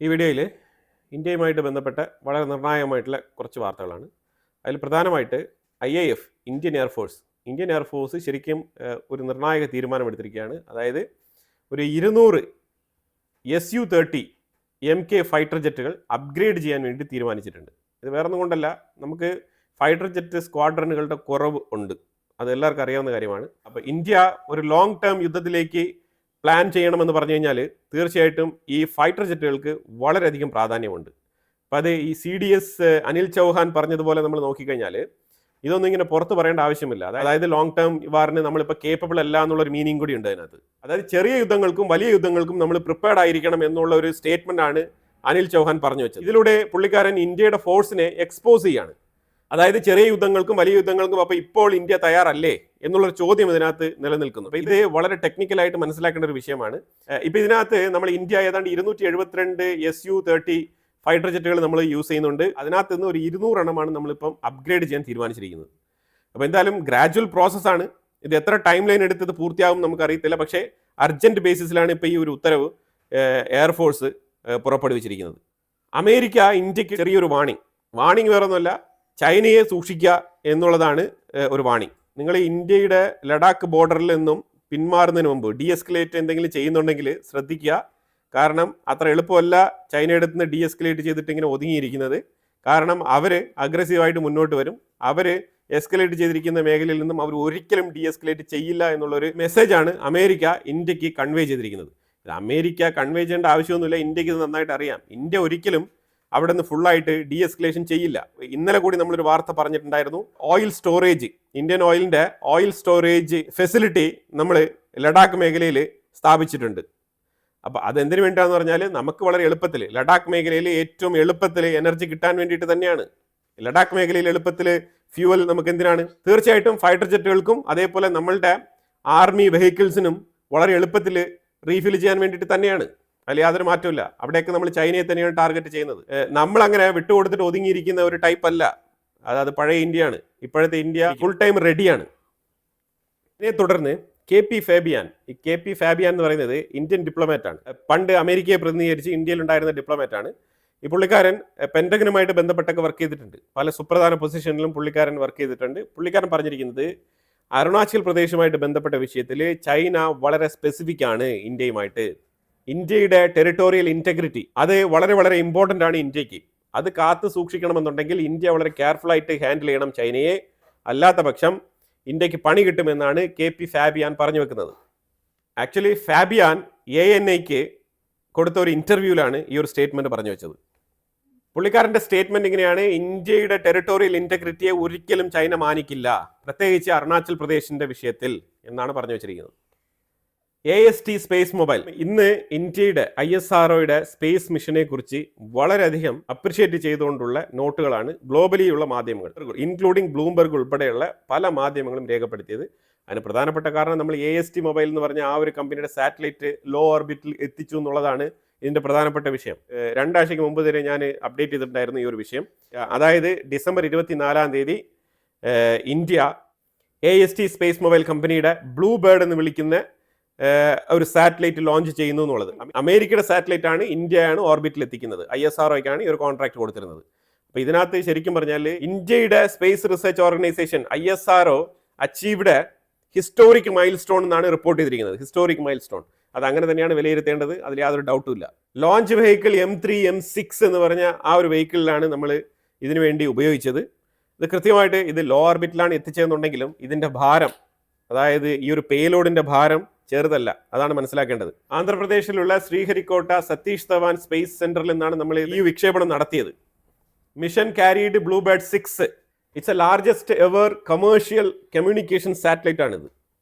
ഈ വീഡിയോയിൽ ഇന്ത്യയുമായിട്ട് ബന്ധപ്പെട്ട വളരെ നിർണായകമായിട്ടുള്ള കുറച്ച് വാർത്തകളാണ്. അതിൽ പ്രധാനമായിട്ട് IAF ഇന്ത്യൻ എയർഫോഴ്സ് ശരിക്കും ഒരു നിർണായക തീരുമാനമെടുത്തിരിക്കുകയാണ്. അതായത് ഒരു 200 Su-30 MK ഫൈറ്റർ ജെറ്റുകൾ അപ്ഗ്രേഡ് ചെയ്യാൻ വേണ്ടി തീരുമാനിച്ചിട്ടുണ്ട്. ഇത് വേറൊന്നും കൊണ്ടല്ല, നമുക്ക് ഫൈറ്റർ ജെറ്റ് സ്ക്വാഡ്രനുകളുടെ കുറവ് ഉണ്ട്, അത് എല്ലാവർക്കും അറിയാവുന്ന കാര്യമാണ്. അപ്പോൾ ഇന്ത്യ ഒരു ലോങ് ടേം യുദ്ധത്തിലേക്ക് പ്ലാൻ ചെയ്യണമെന്ന് പറഞ്ഞു കഴിഞ്ഞാൽ തീർച്ചയായിട്ടും ഈ ഫൈറ്റർ ജെറ്റുകൾക്ക് വളരെയധികം പ്രാധാന്യമുണ്ട്. അപ്പോൾ അത് ഈ CDS അനിൽ ചൗഹാൻ പറഞ്ഞതുപോലെ നമ്മൾ നോക്കിക്കഴിഞ്ഞാൽ ഇതൊന്നും ഇങ്ങനെ പുറത്ത് പറയേണ്ട ആവശ്യമില്ല. അതായത് ലോങ് ടേം വാറിന് നമ്മളിപ്പോൾ കേപ്പബിൾ അല്ല എന്നുള്ളൊരു മീനിങ് കൂടി ഉണ്ട് അതിനകത്ത്. അതായത് ചെറിയ യുദ്ധങ്ങൾക്കും വലിയ യുദ്ധങ്ങൾക്കും നമ്മൾ പ്രിപ്പയർഡ് ആയിരിക്കണം എന്നുള്ള ഒരു സ്റ്റേറ്റ്മെന്റ് ആണ് അനിൽ ചൗഹാൻ പറഞ്ഞു വെച്ചത്. ഇതിലൂടെ പുള്ളിക്കാരൻ ഇന്ത്യയുടെ ഫോഴ്സിനെ എക്സ്പോസ് ചെയ്യാണ്. അതായത് ചെറിയ യുദ്ധങ്ങൾക്കും വലിയ യുദ്ധങ്ങൾക്കും അപ്പോൾ ഇപ്പോൾ ഇന്ത്യ തയ്യാറല്ലേ എന്നുള്ളൊരു ചോദ്യം ഇതിനകത്ത് നിലനിൽക്കുന്നു. അപ്പോൾ ഇത് വളരെ ടെക്നിക്കലായിട്ട് മനസ്സിലാക്കേണ്ട ഒരു വിഷയമാണ്. ഇപ്പോൾ ഇതിനകത്ത് നമ്മൾ ഇന്ത്യ ഏതാണ്ട് 272 Su-30 ഫൈറ്റർ ജെറ്റുകൾ നമ്മൾ യൂസ് ചെയ്യുന്നുണ്ട്. അതിനകത്ത് നിന്ന് ഒരു 200 എണ്ണമാണ് നമ്മളിപ്പം അപ്ഗ്രേഡ് ചെയ്യാൻ തീരുമാനിച്ചിരിക്കുന്നത്. അപ്പോൾ എന്തായാലും ഗ്രാജുവൽ പ്രോസസ്സാണ്. ഇത് എത്ര ടൈം ലൈൻ എടുത്തത് പൂർത്തിയാവും നമുക്കറിയത്തില്ല. പക്ഷേ അർജന്റ് ബേസിസിലാണ് ഇപ്പോൾ ഈ ഒരു ഉത്തരവ് എയർഫോഴ്സ് പുറപ്പെടുവിച്ചിരിക്കുന്നത്. അമേരിക്ക ഇന്ത്യക്ക് ചെറിയൊരു വാണിംഗ് വേറൊന്നുമല്ല, ചൈനയെ സൂക്ഷിക്കുക എന്നുള്ളതാണ് ഒരു വാണിംഗ്. നിങ്ങൾ ഇന്ത്യയുടെ ലഡാക്ക് ബോർഡറിൽ നിന്നും പിന്മാറുന്നതിന് മുമ്പ് ഡീഎസ്കലേറ്റ് എന്തെങ്കിലും ചെയ്യുന്നുണ്ടെങ്കിൽ ശ്രദ്ധിക്കുക. കാരണം അത്ര എളുപ്പമല്ല ചൈനയുടെ നിന്ന് ഡീഎസ്കലേറ്റ് ചെയ്തിട്ട് ഇങ്ങനെ ഒതുങ്ങിയിരിക്കുന്നത്. കാരണം അവർ അഗ്രസീവായിട്ട് മുന്നോട്ട് വരും. അവർ എസ്കലേറ്റ് ചെയ്തിരിക്കുന്ന മേഖലയിൽ നിന്നും അവർ ഒരിക്കലും ഡീഎസ്കലേറ്റ് ചെയ്യില്ല എന്നുള്ളൊരു മെസ്സേജാണ് അമേരിക്ക ഇന്ത്യക്ക് കൺവേ ചെയ്തിരിക്കുന്നത്. അമേരിക്ക കൺവേ ചെയ്യേണ്ട ആവശ്യമൊന്നുമില്ല, ഇന്ത്യക്ക് ഇത് നന്നായിട്ട് അറിയാം. ഇന്ത്യ ഒരിക്കലും അവിടെ നിന്ന് ഫുള്ളായിട്ട് ഡീഎസ്കലേഷൻ ചെയ്യില്ല. ഇന്നലെ കൂടി നമ്മളൊരു വാർത്ത പറഞ്ഞിട്ടുണ്ടായിരുന്നു, ഓയിൽ സ്റ്റോറേജ്, ഇന്ത്യൻ ഓയിലിൻ്റെ ഓയിൽ സ്റ്റോറേജ് ഫെസിലിറ്റി നമ്മൾ ലഡാക്ക് മേഖലയിൽ സ്ഥാപിച്ചിട്ടുണ്ട്. അപ്പോൾ അതെന്തിനു വേണ്ടിയാണെന്ന് പറഞ്ഞാൽ നമുക്ക് വളരെ എളുപ്പത്തിൽ ലഡാക്ക് മേഖലയിൽ ഏറ്റവും എളുപ്പത്തിൽ എനർജി കിട്ടാൻ വേണ്ടിയിട്ട് തന്നെയാണ്. ലഡാക്ക് മേഖലയിൽ എളുപ്പത്തിൽ ഫ്യൂവൽ നമുക്ക് എന്തിനാണ്? തീർച്ചയായിട്ടും ഫൈറ്റർ ജെറ്റുകൾക്കും അതേപോലെ നമ്മളുടെ ആർമി വെഹിക്കിൾസിനും വളരെ എളുപ്പത്തിൽ റീഫിൽ ചെയ്യാൻ വേണ്ടിയിട്ട് തന്നെയാണ്. അതിൽ യാതൊരു മാറ്റമില്ല. അവിടെയൊക്കെ നമ്മൾ ചൈനയെ തന്നെയാണ് ടാർഗറ്റ് ചെയ്യുന്നത്. നമ്മളങ്ങനെ വിട്ടുകൊടുത്തിട്ട് ഒതുങ്ങിയിരിക്കുന്ന ഒരു ടൈപ്പ് അല്ല. അത് പഴയ ഇന്ത്യയാണ്. ഇപ്പോഴത്തെ ഇന്ത്യ ഫുൾ ടൈം റെഡിയാണ്. ഇതിനെ തുടർന്ന് KP ഫാബിയാൻ എന്ന് പറയുന്നത് ഇന്ത്യൻ ഡിപ്ലോമാറ്റാണ്. പണ്ട് അമേരിക്കയെ പ്രതിനിധീകരിച്ച് ഇന്ത്യയിലുണ്ടായിരുന്ന ഡിപ്ലോമാറ്റാണ്. ഈ പുള്ളിക്കാരൻ പെൻറ്റഗനുമായിട്ട് ബന്ധപ്പെട്ടൊക്കെ വർക്ക് ചെയ്തിട്ടുണ്ട്. പല സുപ്രധാന പൊസിഷനിലും പുള്ളിക്കാരൻ വർക്ക് ചെയ്തിട്ടുണ്ട്. പുള്ളിക്കാരൻ പറഞ്ഞിരിക്കുന്നത് അരുണാചൽ പ്രദേശുമായിട്ട് ബന്ധപ്പെട്ട വിഷയത്തിൽ ചൈന വളരെ സ്പെസിഫിക് ആണ് ഇന്ത്യയുമായിട്ട്. ഇന്ത്യയുടെ ടെറിട്ടോറിയൽ ഇൻറ്റഗ്രിറ്റി അത് വളരെ വളരെ ഇമ്പോർട്ടൻ്റ് ആണ് ഇന്ത്യക്ക്. അത് കാത്തു സൂക്ഷിക്കണമെന്നുണ്ടെങ്കിൽ ഇന്ത്യ വളരെ കെയർഫുള്ളായിട്ട് ഹാൻഡിൽ ചെയ്യണം ചൈനയെ. അല്ലാത്ത പക്ഷം ഇന്ത്യക്ക് പണി കിട്ടുമെന്നാണ് KP ഫാബിയാൻ പറഞ്ഞു വെക്കുന്നത്. ആക്ച്വലി ഫാബിയാൻ ANIക്ക് കൊടുത്ത ഒരു ഇൻ്റർവ്യൂവിലാണ് ഈ ഒരു സ്റ്റേറ്റ്മെൻറ്റ് പറഞ്ഞു വെച്ചത്. പുള്ളിക്കാരൻ്റെ സ്റ്റേറ്റ്മെൻറ്റ് ഇങ്ങനെയാണ്: ഇന്ത്യയുടെ ടെറിട്ടോറിയൽ ഇൻറ്റഗ്രിറ്റിയെ ഒരിക്കലും ചൈന മാനിക്കില്ല, പ്രത്യേകിച്ച് അരുണാചൽ പ്രദേശിൻ്റെ വിഷയത്തിൽ എന്നാണ് പറഞ്ഞു വെച്ചിരിക്കുന്നത്. AST സ്പേസ് മൊബൈൽ ഇന്ന് ഇന്ത്യയുടെ ISROയുടെ സ്പേസ് മിഷനെ കുറിച്ച് വളരെയധികം അപ്രിഷ്യേറ്റ് ചെയ്തുകൊണ്ടുള്ള നോട്ടുകളാണ് ഗ്ലോബലിയുള്ള മാധ്യമങ്ങൾ, ഇൻക്ലൂഡിംഗ് ബ്ലൂംബർഗ് ഉൾപ്പെടെയുള്ള പല മാധ്യമങ്ങളും രേഖപ്പെടുത്തിയത്. അതിന് പ്രധാനപ്പെട്ട കാരണം നമ്മൾ AST മൊബൈൽ എന്ന് പറഞ്ഞ ആ ഒരു കമ്പനിയുടെ സാറ്റലൈറ്റ് ലോ ഓർബിറ്റിൽ എത്തിച്ചു എന്നുള്ളതാണ് ഇതിൻ്റെ പ്രധാനപ്പെട്ട വിഷയം. 2 ആഴ്ചയ്ക്ക് മുമ്പ് തന്നെ ഞാൻ അപ്ഡേറ്റ് ചെയ്തിട്ടുണ്ടായിരുന്നു ഈ ഒരു വിഷയം. അതായത് December 24 India AST space mobile കമ്പനിയുടെ ബ്ലൂ ബേർഡ് എന്ന് വിളിക്കുന്ന ഒരു സാറ്റലൈറ്റ് ലോഞ്ച് ചെയ്യുന്നു എന്നുള്ളത്. അമേരിക്കയുടെ സാറ്റലൈറ്റ് ആണ്, ഇന്ത്യയാണ് ഓർബിറ്റിൽ എത്തിക്കുന്നത്. ISROയ്ക്കാണ് ഈ ഒരു കോൺട്രാക്ട് കൊടുത്തിരുന്നത്. അപ്പോൾ ഇതിനകത്ത് ശരിക്കും പറഞ്ഞാൽ ഇന്ത്യയുടെ space research organisation ISRO achieved historic mile stone എന്നാണ് റിപ്പോർട്ട് ചെയ്തിരിക്കുന്നത്. ഹിസ്റ്റോറിക് മൈൽ സ്റ്റോൺ അത് അങ്ങനെ തന്നെയാണ് വിലയിരുത്തേണ്ടത്, അതിൽ യാതൊരു ഡൗട്ടും ഇല്ല. ലോഞ്ച് വെഹിക്കിൾ M3 M6 എന്ന് പറഞ്ഞ ആ ഒരു വെഹിക്കിളിലാണ് നമ്മൾ ഇതിനു വേണ്ടി ഉപയോഗിച്ചത്. ഇത് കൃത്യമായിട്ട് ഇത് ലോ ഓർബിറ്റിലാണ് എത്തിച്ചതെന്നുണ്ടെങ്കിലും ഇതിൻ്റെ ഭാരം, അതായത് ഈ ഒരു പേലോഡിൻ്റെ ഭാരം ചെറുതല്ല, അതാണ് മനസ്സിലാക്കേണ്ടത്. ആന്ധ്രാപ്രദേശിലുള്ള ശ്രീഹരിക്കോട്ട സതീഷ് ധവാൻ സ്പേസ് സെന്ററിൽ നിന്നാണ് നമ്മൾ ഈ വിക്ഷേപണം നടത്തിയത്. Mission carried Bluebird 6. It's A largest ever commercial communication satellite ആണിത്.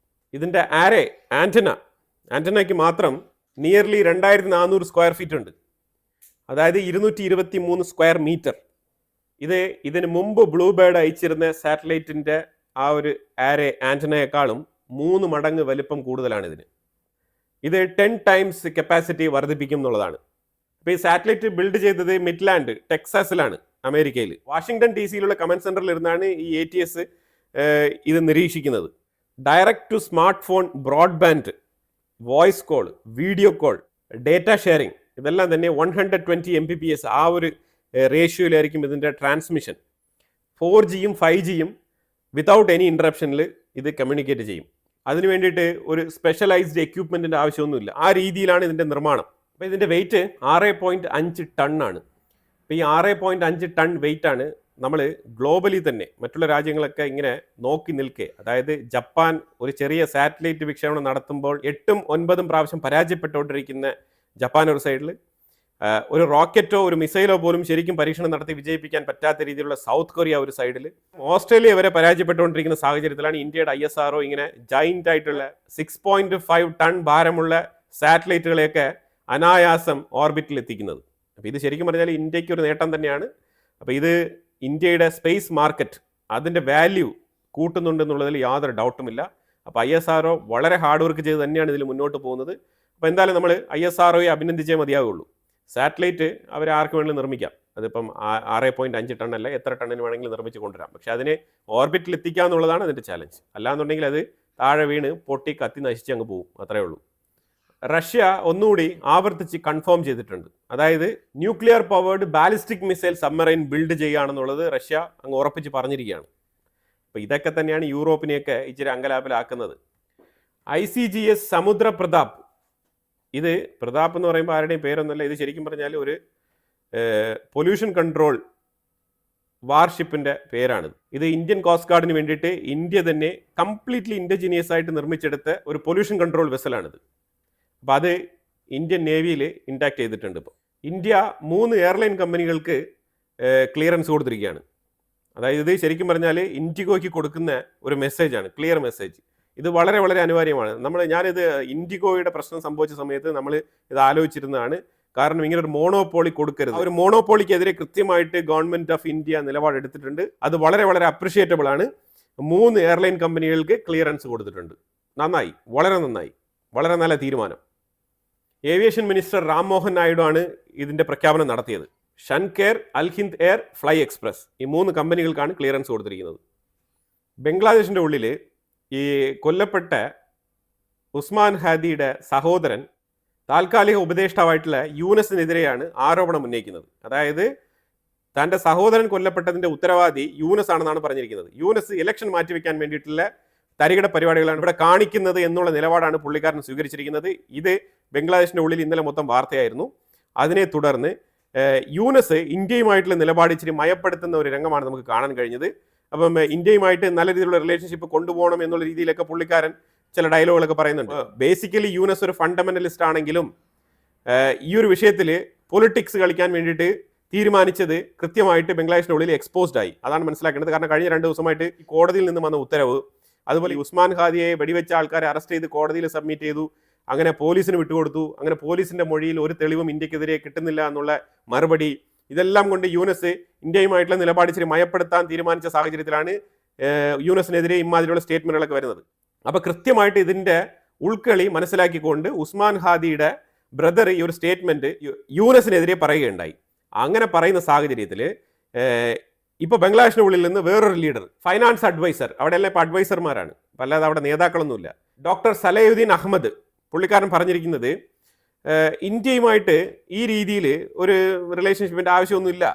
ഇതിൻ്റെ ആന്റനയ്ക്ക് മാത്രം നിയർലി 2400 സ്ക്വയർ ഫീറ്റ് ഉണ്ട്, അതായത് 223 സ്ക്വയർ മീറ്റർ. ഇതിന് മുമ്പ് ബ്ലൂബേർഡ് അയച്ചിരുന്ന സാറ്റലൈറ്റിൻ്റെ ആ ഒരു ആന്റനയെക്കാളും 3 മടങ്ങ് വലിപ്പം കൂടുതലാണ് ഇതിന്. ഇത് 10 ടൈംസ് കപ്പാസിറ്റി വർദ്ധിപ്പിക്കും എന്നുള്ളതാണ്. അപ്പോൾ ഈ സാറ്റലൈറ്റ് ബിൽഡ് ചെയ്തത് മിഡ്ലാൻഡ് ടെക്സാസിലാണ്, അമേരിക്കയിൽ. വാഷിംഗ്ടൺ DC കമാൻഡ് സെൻറ്ററിൽ ഇരുന്നാണ് ഈ ATS ഇത് നിരീക്ഷിക്കുന്നത്. Direct to smart phone broadband, voice call, video call, data sharing ഇതെല്ലാം തന്നെ 120 Mbps ആ ഒരു റേഷ്യോയിലായിരിക്കും ഇതിൻ്റെ ട്രാൻസ്മിഷൻ. 4Gയും 5Gയും വിതൗട്ട് എനി ഇൻട്രപ്ഷനിൽ ഇത് കമ്മ്യൂണിക്കേറ്റ് ചെയ്യും. അതിന് വേണ്ടിയിട്ട് ഒരു സ്പെഷ്യലൈസ്ഡ് എക്യുപ്മെൻറ്റിൻ്റെ ആവശ്യമൊന്നുമില്ല. ആ രീതിയിലാണ് ഇതിൻ്റെ നിർമ്മാണം. അപ്പോൾ ഇതിൻ്റെ വെയിറ്റ് 6.5 ടണ്ണാണ്. അപ്പോൾ ഈ 6.5 ടൺ വെയിറ്റാണ് നമ്മൾ ഗ്ലോബലി തന്നെ മറ്റുള്ള രാജ്യങ്ങളൊക്കെ ഇങ്ങനെ നോക്കി നിൽക്കെ, അതായത് ജപ്പാൻ ഒരു ചെറിയ സാറ്റലൈറ്റ് വിക്ഷേപണം നടത്തുമ്പോൾ 8ഉം 9ഉം പ്രാവശ്യം പരാജയപ്പെട്ടുകൊണ്ടിരിക്കുന്ന ജപ്പാൻ ഒരു സൈഡിൽ, ഒരു റോക്കറ്റോ ഒരു മിസൈലോ പോലും ശരിക്കും പരീക്ഷണം നടത്തി വിജയിപ്പിക്കാൻ പറ്റാത്ത രീതിയിലുള്ള സൗത്ത് കൊറിയ ഒരു സൈഡിൽ, ഓസ്ട്രേലിയ വരെ പരാജയപ്പെട്ടുകൊണ്ടിരിക്കുന്ന സാഹചര്യത്തിലാണ് ഇന്ത്യയുടെ ISRO ഇങ്ങനെ ജൈൻ്റ് ആയിട്ടുള്ള 6.5 ടൺ ഭാരമുള്ള സാറ്റലൈറ്റുകളെയൊക്കെ അനായാസം ഓർബിറ്റിൽ എത്തിക്കുന്നത്. അപ്പോൾ ഇത് ശരിക്കും പറഞ്ഞാൽ ഇന്ത്യക്ക് ഒരു നേട്ടം തന്നെയാണ്. അപ്പോൾ ഇത് ഇന്ത്യയുടെ സ്പേസ് മാർക്കറ്റ് അതിൻ്റെ വാല്യൂ കൂട്ടുന്നുണ്ടെന്നുള്ളതിൽ യാതൊരു ഡൗട്ടുമില്ല. അപ്പോൾ ISRO വളരെ ഹാർഡ് വർക്ക് ചെയ്ത് തന്നെയാണ് ഇതിൽ മുന്നോട്ട് പോകുന്നത്. അപ്പോൾ എന്തായാലും നമ്മൾ ISROയെ അഭിനന്ദിച്ചേ മതിയാവുള്ളൂ. സാറ്റലൈറ്റ് അവർ ആർക്ക് വേണമെങ്കിലും നിർമ്മിക്കാം. അതിപ്പം 6.5 ടൺ അല്ല, എത്ര ടണ്ണിന് വേണമെങ്കിലും നിർമ്മിച്ച് കൊണ്ടുവരാം. പക്ഷെ അതിനെ ഓർബിറ്റിൽ എത്തിക്കുക എന്നുള്ളതാണ് അതിൻ്റെ ചാലഞ്ച്. അല്ലാന്നുണ്ടെങ്കിൽ അത് താഴെ വീണ് പൊട്ടി കത്തി നശിച്ച് അങ്ങ് പോകും, അത്രേ ഉള്ളൂ. റഷ്യ ഒന്നുകൂടി ആവർത്തിച്ച് കൺഫേം ചെയ്തിട്ടുണ്ട്. അതായത് nuclear powered ballistic missile submarine build ചെയ്യുകയാണെന്നുള്ളത് റഷ്യ അങ്ങ് ഉറപ്പിച്ച് പറഞ്ഞിരിക്കുകയാണ്. അപ്പോൾ ഇതൊക്കെ തന്നെയാണ് യൂറോപ്പിനെയൊക്കെ ഇച്ചിരി അങ്കലാപ്പിലാക്കുന്നത്. ICGS സമുദ്ര പ്രതാപ്, ഇത് പ്രതാപ് എന്ന് പറയുമ്പോൾ ആരുടെയും പേരൊന്നുമല്ല. ഇത് ശരിക്കും പറഞ്ഞാൽ ഒരു പൊല്യൂഷൻ കൺട്രോൾ വാർഷിപ്പിൻ്റെ പേരാണിത്. ഇത് ഇന്ത്യൻ കോസ്റ്റ് ഗാർഡിന് വേണ്ടിയിട്ട് ഇന്ത്യ തന്നെ കംപ്ലീറ്റ്ലി ഇൻഡിജിനിയസ് ആയിട്ട് നിർമ്മിച്ചെടുത്ത ഒരു പൊല്യൂഷൻ കൺട്രോൾ വെസലാണിത്. അപ്പോൾ അത് ഇന്ത്യൻ നേവിയിൽ ഇൻടാക്ട് ചെയ്തിട്ടുണ്ട്. ഇപ്പോൾ ഇന്ത്യ 3 എയർലൈൻ കമ്പനികൾക്ക് ക്ലിയറൻസ് കൊടുത്തിരിക്കുകയാണ്. അതായത് ഇത് ശരിക്കും പറഞ്ഞാൽ ഇൻഡിഗോയ്ക്ക് കൊടുക്കുന്ന ഒരു മെസ്സേജാണ്, ക്ലിയർ മെസ്സേജ്. ഇത് വളരെ വളരെ അനിവാര്യമാണ്. ഞാനിത് ഇൻഡിഗോയുടെ പ്രശ്നം സംഭവിച്ച സമയത്ത് നമ്മൾ ഇത് ആലോചിച്ചിരുന്നതാണ്. കാരണം ഇങ്ങനെ ഒരു മോണോപോളി കൊടുക്കരുത്. ഒരു മോണോപോളിക്കെതിരെ കൃത്യമായിട്ട് ഗവൺമെൻറ് ഓഫ് ഇന്ത്യ നിലപാടെടുത്തിട്ടുണ്ട്. അത് വളരെ വളരെ അപ്രിഷിയേറ്റബിൾ ആണ്. 3 എയർലൈൻ കമ്പനികൾക്ക് ക്ലിയറൻസ് കൊടുത്തിട്ടുണ്ട്. നന്നായി, വളരെ നന്നായി, വളരെ നല്ല തീരുമാനം. ഏവിയേഷൻ മിനിസ്റ്റർ രാം മോഹൻ നായിഡു ആണ് ഇതിൻ്റെ പ്രഖ്യാപനം നടത്തിയത്. ഷൻകെയർ, അൽ ഹിന്ദ് എയർ, ഫ്ലൈ എക്സ്പ്രസ്, ഈ 3 കമ്പനികൾക്കാണ് ക്ലിയറൻസ് കൊടുത്തിരിക്കുന്നത്. ബംഗ്ലാദേശിൻ്റെ ഉള്ളിൽ ഈ കൊല്ലപ്പെട്ട ഉസ്മാൻ ഹാദിയുടെ സഹോദരൻ താൽക്കാലിക ഉപദേഷ്ടാവായിട്ടുള്ള യൂനസിനെതിരെയാണ് ആരോപണം ഉന്നയിക്കുന്നത്. അതായത് തൻ്റെ സഹോദരൻ കൊല്ലപ്പെട്ടതിൻ്റെ ഉത്തരവാദി യൂനസ് ആണെന്നാണ് പറഞ്ഞിരിക്കുന്നത്. യൂനസ് ഇലക്ഷൻ മാറ്റിവെക്കാൻ വേണ്ടിയിട്ടുള്ള തരികിട പരിപാടികളാണ് ഇവിടെ കാണിക്കുന്നത് എന്നുള്ള നിലപാടാണ് പുള്ളിക്കാരൻ സ്വീകരിച്ചിരിക്കുന്നത്. ഇത് ബംഗ്ലാദേശിൻ്റെ ഉള്ളിൽ ഇന്നലെ മൊത്തം വാർത്തയായിരുന്നു. അതിനെ തുടർന്ന് യൂനസ് ഇന്ത്യയുമായിട്ടുള്ള നിലപാട് ഇച്ചിരി മയപ്പെടുത്തുന്ന ഒരു രംഗമാണ് നമുക്ക് കാണാൻ കഴിഞ്ഞത്. അപ്പം ഇന്ത്യയുമായിട്ട് നല്ല രീതിയിലുള്ള റിലേഷൻഷിപ്പ് കൊണ്ടുപോകണം എന്നുള്ള രീതിയിലൊക്കെ പുള്ളിക്കാരൻ ചില ഡയലോഗുകളൊക്കെ പറയുന്നുണ്ട്. ബേസിക്കലി യൂനസ് ഒരു ഫണ്ടമെന്റലിസ്റ്റ് ആണെങ്കിലും ഈ ഒരു വിഷയത്തിൽ പൊളിറ്റിക്സ് കളിക്കാൻ വേണ്ടിയിട്ട് തീരുമാനിച്ചത് കൃത്യമായിട്ട് ബംഗ്ലാദേശിൻ്റെ ഉള്ളിൽ എക്സ്പോസ്ഡ് ആയി. അതാണ് മനസ്സിലാക്കേണ്ടത്. കാരണം കഴിഞ്ഞ 2 ദിവസമായിട്ട് കോടതിയിൽ നിന്ന് വന്ന ഉത്തരവ്, അതുപോലെ ഉസ്മാൻ ഹാദിയെ വെടിവെച്ച ആൾക്കാരെ അറസ്റ്റ് ചെയ്ത് കോടതിയിൽ സബ്മിറ്റ് ചെയ്തു, അങ്ങനെ പോലീസിന് വിട്ടുകൊടുത്തു, അങ്ങനെ പോലീസിൻ്റെ മൊഴിയിൽ ഒരു തെളിവും ഇന്ത്യക്കെതിരെ കിട്ടുന്നില്ല എന്നുള്ള മറുപടി, ഇതെല്ലാം കൊണ്ട് യൂനസ് ഇന്ത്യയുമായിട്ടുള്ള നിലപാട് ഇച്ചിരി മയപ്പെടുത്താൻ തീരുമാനിച്ച സാഹചര്യത്തിലാണ് യൂനസിനെതിരെ ഇമാതിരിയുള്ള സ്റ്റേറ്റ്മെന്റുകളൊക്കെ വരുന്നത്. അപ്പോൾ കൃത്യമായിട്ട് ഇതിൻ്റെ ഉൾക്കളി മനസ്സിലാക്കിക്കൊണ്ട് ഉസ്മാൻ ഹാദിയുടെ ബ്രദർ ഈ ഒരു സ്റ്റേറ്റ്മെന്റ് യൂനസിനെതിരെ പറയുകയുണ്ടായി. അങ്ങനെ പറയുന്ന സാഹചര്യത്തിൽ ഇപ്പോൾ ബംഗ്ലാദേശിൻ്റെ ഉള്ളിൽ നിന്ന് വേറൊരു ലീഡർ, ഫൈനാൻസ് അഡ്വൈസർ, അവിടെയെല്ലാം ഇപ്പോൾ അഡ്വൈസർമാരാണ്, അല്ലാതെ അവിടെ നേതാക്കളൊന്നുമില്ല, ഡോക്ടർ സലയുദ്ദീൻ അഹമ്മദ്, പുള്ളിക്കാരൻ പറഞ്ഞിരിക്കുന്നത് ഇന്ത്യയുമായിട്ട് ഈ രീതിയിൽ ഒരു റിലേഷൻഷിപ്പിൻ്റെ ആവശ്യമൊന്നുമില്ല,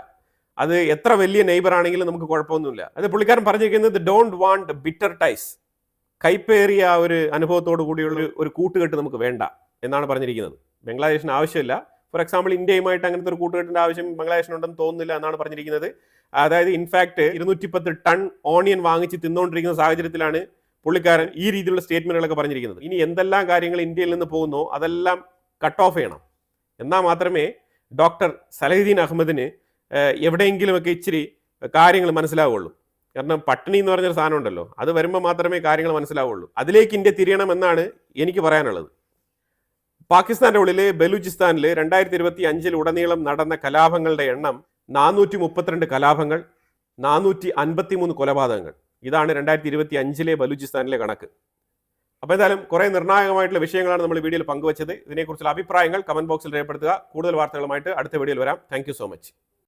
അത് എത്ര വലിയ നെയ്ബർ ആണെങ്കിലും നമുക്ക് കുഴപ്പമൊന്നുമില്ല. അത് പുള്ളിക്കാരൻ പറഞ്ഞിരിക്കുന്നത് ഡോണ്ട് വാണ്ട് ബിറ്റർ ടൈസ്, കൈപ്പേറിയ ഒരു അനുഭവത്തോടു കൂടിയുള്ള ഒരു കൂട്ടുകെട്ട് നമുക്ക് വേണ്ട എന്നാണ് പറഞ്ഞിരിക്കുന്നത്. ബംഗ്ലാദേശിന് ആവശ്യമില്ല. ഫോർ എക്സാമ്പിൾ ഇന്ത്യയുമായിട്ട് അങ്ങനത്തെ ഒരു കൂട്ടുകെട്ടിൻ്റെ ആവശ്യം ബംഗ്ലാദേശിനുണ്ടെന്ന് തോന്നുന്നില്ല എന്നാണ് പറഞ്ഞിരിക്കുന്നത്. അതായത് ഇൻഫാക്ട് 210 ടൺ ഓണിയൻ വാങ്ങിച്ച് തിന്നുകൊണ്ടിരിക്കുന്ന സാഹചര്യത്തിലാണ് പുള്ളിക്കാരൻ ഈ രീതിയിലുള്ള സ്റ്റേറ്റ്മെന്റുകളൊക്കെ പറഞ്ഞിരിക്കുന്നത്. ഇനി എന്തെല്ലാം കാര്യങ്ങൾ ഇന്ത്യയിൽ നിന്ന് പോകുന്നോ അതെല്ലാം കട്ട് ഓഫ് ചെയ്യണം. എന്നാൽ മാത്രമേ ഡോക്ടർ സലഹുദ്ദീൻ അഹമ്മദിന് എവിടെയെങ്കിലുമൊക്കെ ഇച്ചിരി കാര്യങ്ങൾ മനസ്സിലാവുള്ളൂ. കാരണം പട്ടിണി എന്ന് പറഞ്ഞൊരു സാധനം ഉണ്ടല്ലോ, അത് വരുമ്പോൾ മാത്രമേ കാര്യങ്ങൾ മനസ്സിലാവുള്ളൂ. അതിലേക്ക് ഇന്ത്യ തിരിയണമെന്നാണ് എനിക്ക് പറയാനുള്ളത്. പാകിസ്ഥാൻ്റെ ഉള്ളിൽ ബലൂചിസ്ഥാനിൽ 2025 ഉടനീളം നടന്ന കലാപങ്ങളുടെ എണ്ണം 432 കലാപങ്ങൾ, 453 കൊലപാതകങ്ങൾ. ഇതാണ് 2025 ബലൂചിസ്ഥാനിലെ കണക്ക്. അപ്പോൾ എന്തായാലും കുറേ നിർണായകമായിട്ടുള്ള വിഷയങ്ങളാണ് നമ്മൾ വീഡിയോയിൽ പങ്കുവച്ചത്. ഇതിനെക്കുറിച്ചുള്ള അഭിപ്രായങ്ങൾ കമന്റ് ബോക്സിൽ രേഖപ്പെടുത്തുക. കൂടുതൽ വാർത്തകളുമായിട്ട് അടുത്ത വീഡിയോയിൽ വരാം. Thank you so much.